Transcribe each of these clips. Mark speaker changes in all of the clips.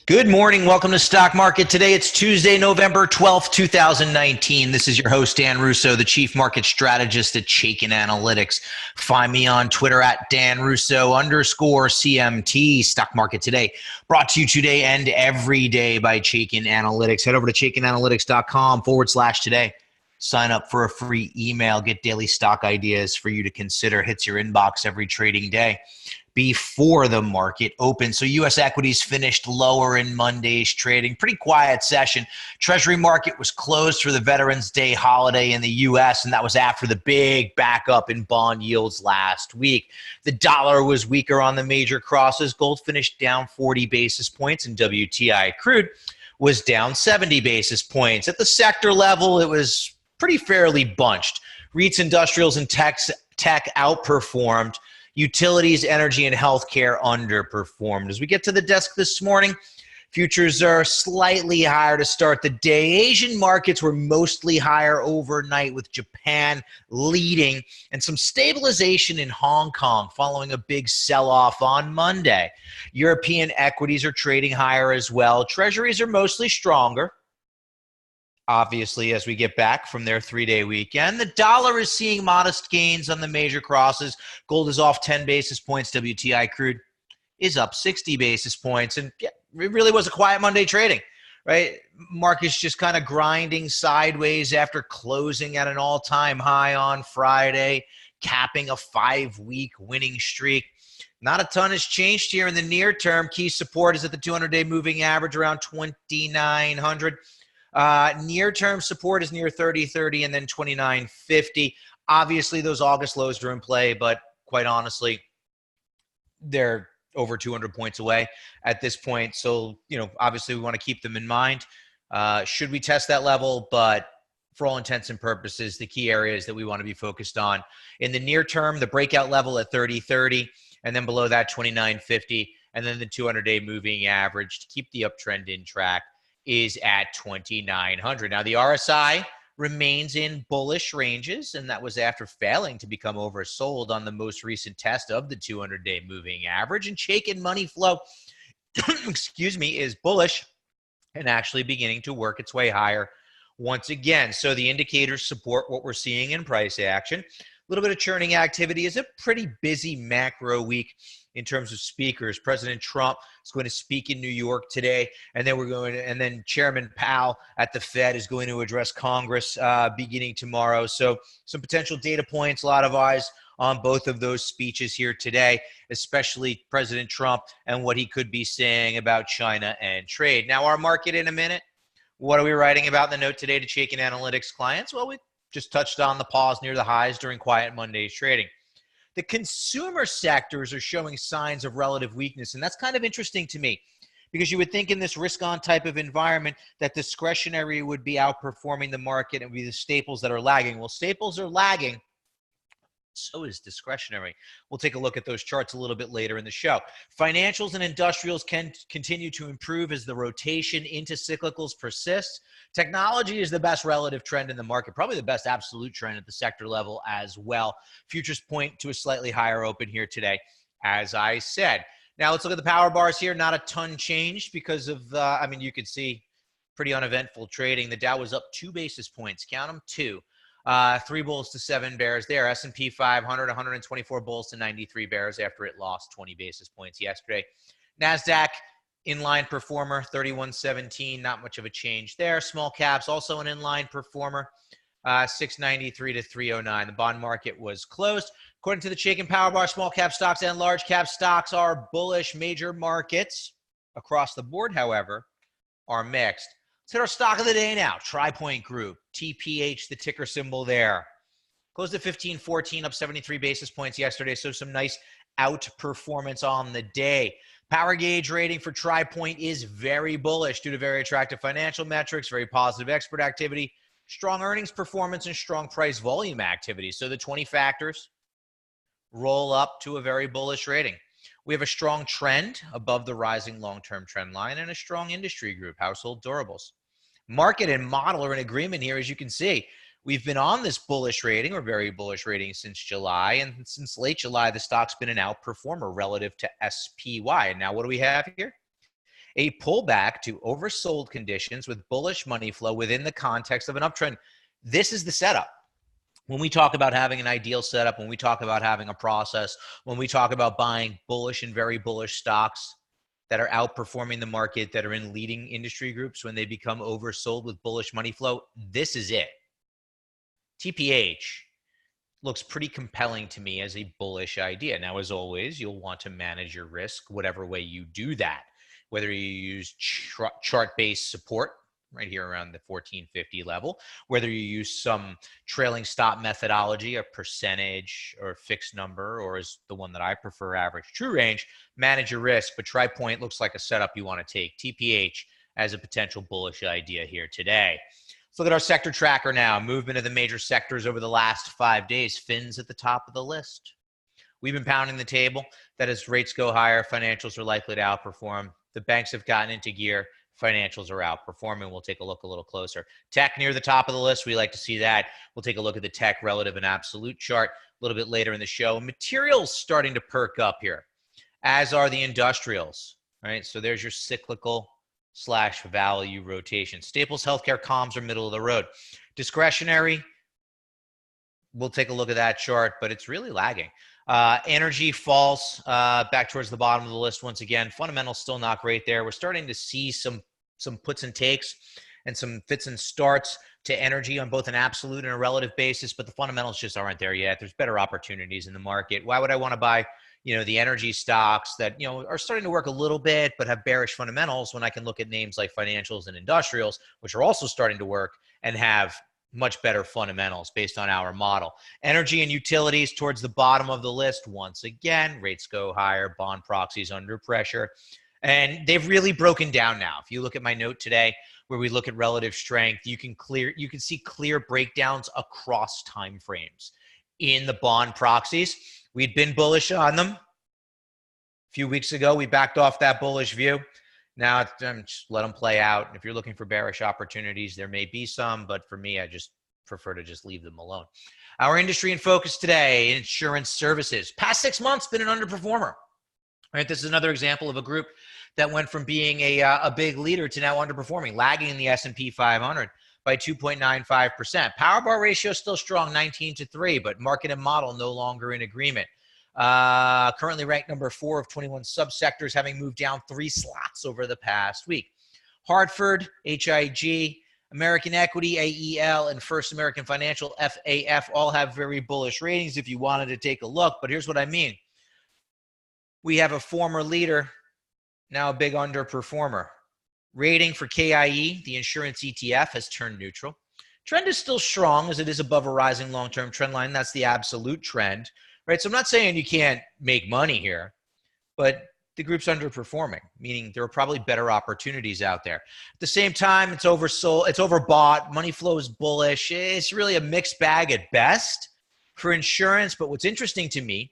Speaker 1: Good morning. Welcome to Stock Market. Today it's Tuesday, November 12th, 2019. This is your host, Dan Russo, the Chief Market Strategist at Chaikin Analytics. Find me on Twitter at Dan Russo _CMT. Stock Market Today, brought to you today and every day by Chaikin Analytics. Head over to chaikinanalytics.com/today. Sign up for a free email. Get daily stock ideas for you to consider. Hits your inbox every trading day before the market opens. So U.S. equities finished lower in Monday's trading. Pretty quiet session. Treasury market was closed for the Veterans Day holiday in the U.S., and that was after the big backup in bond yields last week. The dollar was weaker on the major crosses. Gold finished down 40 basis points, and WTI crude was down 70 basis points. At the sector level, it was pretty fairly bunched. REITs, industrials, and tech outperformed. Utilities, energy, and healthcare underperformed. As we get to the desk this morning, futures are slightly higher to start the day. Asian markets were mostly higher overnight, with Japan leading, and some stabilization in Hong Kong following a big sell-off on Monday. European equities are trading higher as well. Treasuries are mostly stronger, obviously, as we get back from their three-day weekend. The dollar is seeing modest gains on the major crosses. Gold is off 10 basis points. WTI crude is up 60 basis points. And yeah, it really was a quiet Monday trading, right? Market's just kind of grinding sideways after closing at an all-time high on Friday, capping a 5-week winning streak. Not a ton has changed here in the near term. Key support is at the 200-day moving average around 2,900. Near-term support is near 30.30 and then 29.50. Obviously, those August lows are in play, but quite honestly, they're over 200 points away at this point. So, obviously we want to keep them in mind. Should we test that level? But for all intents and purposes, the key areas that we want to be focused on in the near term, the breakout level at 30.30, and then below that 29.50, and then the 200-day moving average to keep the uptrend in track is at 2,900. Now, the RSI remains in bullish ranges, and that was after failing to become oversold on the most recent test of the 200-day moving average. And Chaikin money flow, is bullish and actually beginning to work its way higher once again. So the indicators support what we're seeing in price action. A little bit of churning activity. Is a pretty busy macro week in terms of speakers. President Trump is going to speak in New York today, and then Chairman Powell at the Fed is going to address Congress beginning tomorrow. So some potential data points, a lot of eyes on both of those speeches here today, especially President Trump and what he could be saying about China and trade. Now, our market in a minute. What are we writing about in the note today to Chaikin Analytics clients? Well, we just touched on the pause near the highs during quiet Monday's trading. The consumer sectors are showing signs of relative weakness, and that's kind of interesting to me because you would think in this risk-on type of environment that discretionary would be outperforming the market and would be the staples that are lagging. Well, staples are lagging. So is discretionary. We'll take a look at those charts a little bit later in the show. Financials and industrials can continue to improve as the rotation into cyclicals persists. Technology is the best relative trend in the market, probably the best absolute trend at the sector level as well. Futures point to a slightly higher open here today, as I said. Now let's look at the power bars here. Not a ton changed because of, you could see pretty uneventful trading. The Dow was up 2 basis points. Count them, 2. 3 bulls to 7 bears there. S&P 500, 124 bulls to 93 bears after it lost 20 basis points yesterday. NASDAQ, inline performer, 3117, not much of a change there. Small caps, also an inline performer, 693 to 309. The bond market was closed. According to the Chaikin Power Bar, small cap stocks and large cap stocks are bullish. Major markets across the board, however, are mixed. Let's hit our stock of the day now. TriPoint Group, TPH, the ticker symbol there. Closed at 1514, up 73 basis points yesterday, so some nice outperformance on the day. Power gauge rating for TriPoint is very bullish due to very attractive financial metrics, very positive expert activity, strong earnings performance, and strong price volume activity. So the 20 factors roll up to a very bullish rating. We have a strong trend above the rising long-term trend line and a strong industry group, household durables. Market and model are in agreement here, as you can see. We've been on this bullish rating or very bullish rating since July, and since late July, the stock's been an outperformer relative to SPY. And now what do we have here? a pullback to oversold conditions with bullish money flow within the context of an uptrend. This is the setup. When we talk about having an ideal setup, when we talk about having a process, when we talk about buying bullish and very bullish stocks that are outperforming the market, that are in leading industry groups, when they become oversold with bullish money flow, this is it. TPH looks pretty compelling to me as a bullish idea. Now, as always, you'll want to manage your risk whatever way you do that, whether you use chart-based support right here around the 1450 level, whether you use some trailing stop methodology, a percentage or a fixed number, or is the one that I prefer, average true range, manage your risk. But TriPoint looks like a setup you want to take. TPH as a potential bullish idea here today. Let's look at our sector tracker now. Movement of the major sectors over the last 5 days. Fins at the top of the list. We've been pounding the table that as rates go higher, financials are likely to outperform. The banks have gotten into gear. Financials are outperforming. We'll take a look a little closer. Tech near the top of the list. We like to see that. We'll take a look at the tech relative and absolute chart a little bit later in the show. Materials starting to perk up here, as are the industrials. All right, so there's your cyclical / value rotation. Staples, healthcare, comms are middle of the road. Discretionary, we'll take a look at that chart, but it's really lagging. Energy falls back towards the bottom of the list once again. Fundamentals still not great there. We're starting to see some puts and takes and some fits and starts to energy on both an absolute and a relative basis, but the fundamentals just aren't there yet. There's better opportunities in the market. Why would I want to buy, the energy stocks that, are starting to work a little bit but have bearish fundamentals when I can look at names like financials and industrials, which are also starting to work and have much better fundamentals based on our model. Energy and utilities towards the bottom of the list. Once again, rates go higher, bond proxies under pressure, and they've really broken down now. If you look at my note today where we look at relative strength, you can see clear breakdowns across time frames in the bond proxies. We'd been bullish on them a few weeks ago. We backed off that bullish view. Now, just let them play out. If you're looking for bearish opportunities, there may be some, but for me, I just prefer to just leave them alone. Our industry in focus today, insurance services. Past 6 months, been an underperformer. Right, this is another example of a group that went from being a big leader to now underperforming, lagging in the S&P 500 by 2.95%. Power bar ratio still strong, 19-3, but market and model no longer in agreement. Currently ranked number 4 of 21 subsectors, having moved down 3 slots over the past week. Hartford, HIG, American Equity, AEL, and First American Financial, FAF, all have very bullish ratings if you wanted to take a look. But here's what I mean. We have a former leader, now a big underperformer. Rating for KIE, the insurance ETF, has turned neutral. Trend is still strong as it is above a rising long-term trend line. That's the absolute trend. Right, so I'm not saying you can't make money here, but the group's underperforming, meaning there are probably better opportunities out there. At the same time, it's oversold, it's overbought, money flow is bullish. It's really a mixed bag at best for insurance. But what's interesting to me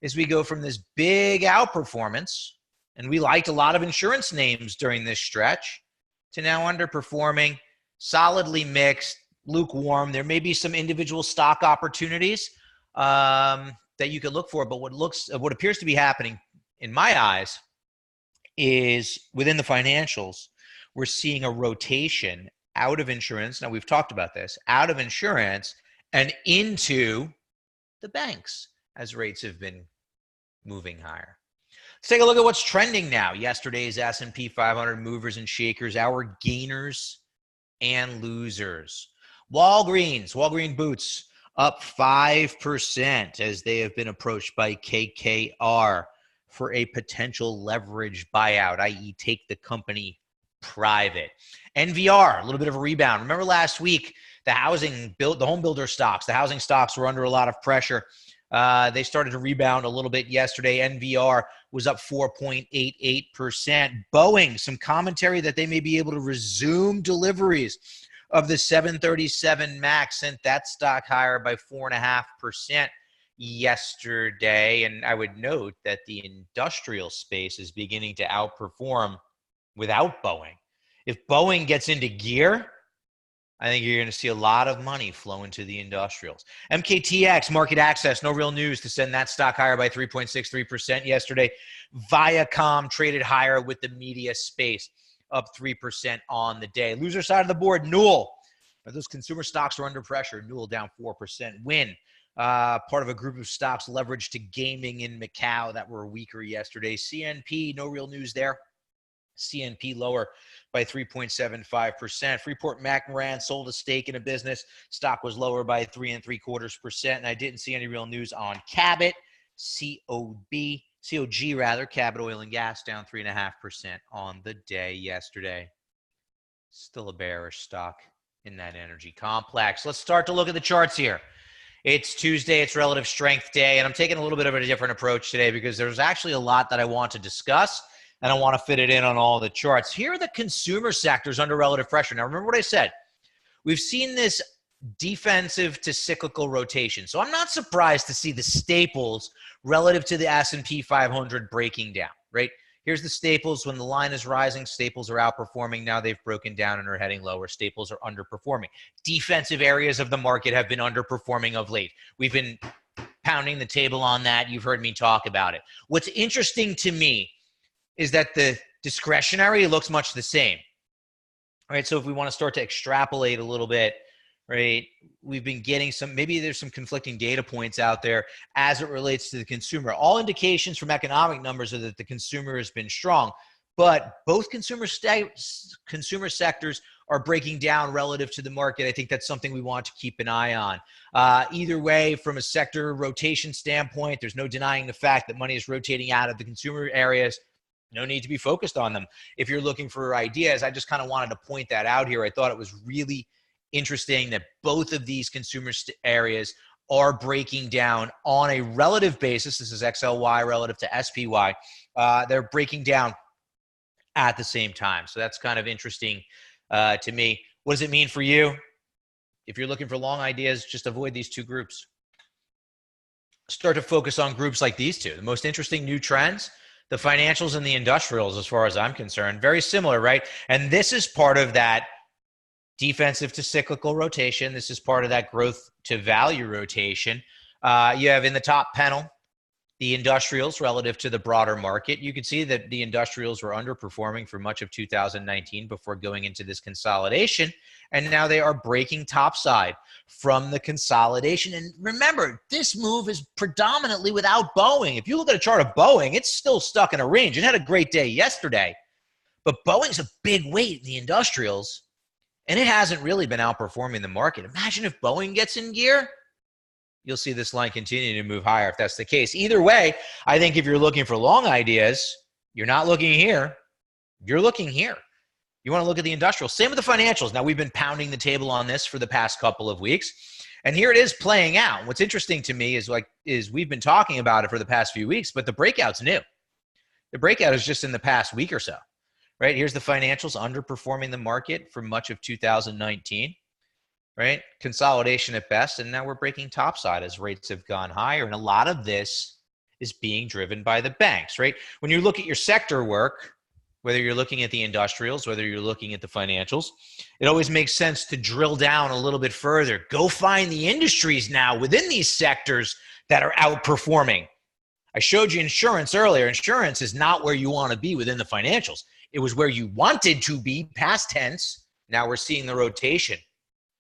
Speaker 1: is we go from this big outperformance, and we liked a lot of insurance names during this stretch, to now underperforming, solidly mixed, lukewarm. There may be some individual stock opportunities that you could look for, but what appears to be happening in my eyes is within the financials, we're seeing a rotation out of insurance. Now, we've talked about this, out of insurance and into the banks as rates have been moving higher. Let's take a look at what's trending now. Yesterday's S&P 500 movers and shakers, our gainers and losers. Walgreen Boots, up 5% as they have been approached by KKR for a potential leverage buyout, i.e. take the company private. NVR, a little bit of a rebound. Remember last week, the home builder stocks, the housing stocks were under a lot of pressure. They started to rebound a little bit yesterday. NVR was up 4.88%. Boeing, some commentary that they may be able to resume deliveries of the 737 MAX, sent that stock higher by 4.5% yesterday. And I would note that the industrial space is beginning to outperform without Boeing. If Boeing gets into gear, I think you're going to see a lot of money flow into the industrials. MKTX, market access, no real news to send that stock higher by 3.63% yesterday. Viacom traded higher with the media space, up 3% on the day. Loser side of the board, Newell. Those consumer stocks are under pressure. Newell down 4%. Win, part of a group of stocks leveraged to gaming in Macau that were weaker yesterday. CNP, no real news there. CNP lower by 3.75%. Freeport-McMoRan sold a stake in a business. Stock was lower by 3.75%. And I didn't see any real news on Cabot, COG rather, Cabot Oil and Gas down 3.5% on the day yesterday. Still a bearish stock in that energy complex. Let's start to look at the charts here. It's Tuesday, it's relative strength day, and I'm taking a little bit of a different approach today because there's actually a lot that I want to discuss, and I want to fit it in on all the charts. Here are the consumer sectors under relative pressure. Now, remember what I said. We've seen this defensive to cyclical rotation. So I'm not surprised to see the staples relative to the S&P 500 breaking down, right? Here's the staples. When the line is rising, staples are outperforming. Now they've broken down and are heading lower. Staples are underperforming. Defensive areas of the market have been underperforming of late. We've been pounding the table on that. You've heard me talk about it. What's interesting to me is that the discretionary looks much the same, right? So if we want to start to extrapolate a little bit, right, we've been getting maybe there's some conflicting data points out there as it relates to the consumer. All indications from economic numbers are that the consumer has been strong, but both consumer sectors are breaking down relative to the market. I think that's something we want to keep an eye on. Either way, from a sector rotation standpoint, there's no denying the fact that money is rotating out of the consumer areas. No need to be focused on them. If you're looking for ideas, I just kind of wanted to point that out here. I thought it was really interesting that both of these consumer areas are breaking down on a relative basis. This is XLY relative to SPY. They're breaking down at the same time. So that's kind of interesting to me. What does it mean for you? If you're looking for long ideas, just avoid these two groups. Start to focus on groups like these two. The most interesting new trends, the financials and the industrials, as far as I'm concerned, very similar, right? And this is part of that defensive to cyclical rotation. This is part of that growth to value rotation. You have in the top panel, the industrials relative to the broader market. You can see that the industrials were underperforming for much of 2019 before going into this consolidation. And now they are breaking topside from the consolidation. And remember, this move is predominantly without Boeing. If you look at a chart of Boeing, it's still stuck in a range. It had a great day yesterday, but Boeing's a big weight in the industrials, and it hasn't really been outperforming the market. Imagine if Boeing gets in gear, you'll see this line continue to move higher if that's the case. Either way, I think if you're looking for long ideas, you're not looking here. You're looking here. You want to look at the industrial. Same with the financials. Now, we've been pounding the table on this for the past couple of weeks, and here it is playing out. What's interesting to me is we've been talking about it for the past few weeks, but the breakout's new. The breakout is just in the past week or so, right? Here's the financials underperforming the market for much of 2019, right? Consolidation at best, and now we're breaking topside as rates have gone higher, and a lot of this is being driven by the banks, right? When you look at your sector work, whether you're looking at the industrials, whether you're looking at the financials, it always makes sense to drill down a little bit further. Go find the industries now within these sectors that are outperforming. I showed you insurance earlier. Insurance is not where you want to be within the financials. It was where you wanted to be, past tense. Now we're seeing the rotation.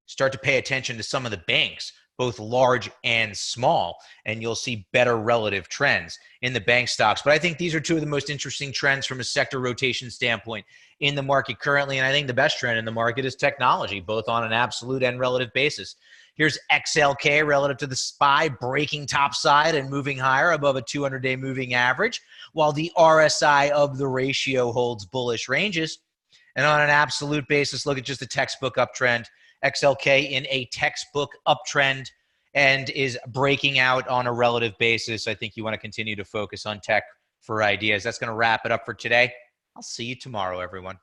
Speaker 1: Start to pay attention to some of the banks, both large and small, and you'll see better relative trends in the bank stocks. But I think these are two of the most interesting trends from a sector rotation standpoint in the market currently. And I think the best trend in the market is technology, both on an absolute and relative basis. Here's XLK relative to the SPY, breaking topside and moving higher above a 200-day moving average, while the RSI of the ratio holds bullish ranges. And on an absolute basis, look at just the textbook uptrend. XLK in a textbook uptrend and is breaking out on a relative basis. I think you want to continue to focus on tech for ideas. That's going to wrap it up for today. I'll see you tomorrow, everyone.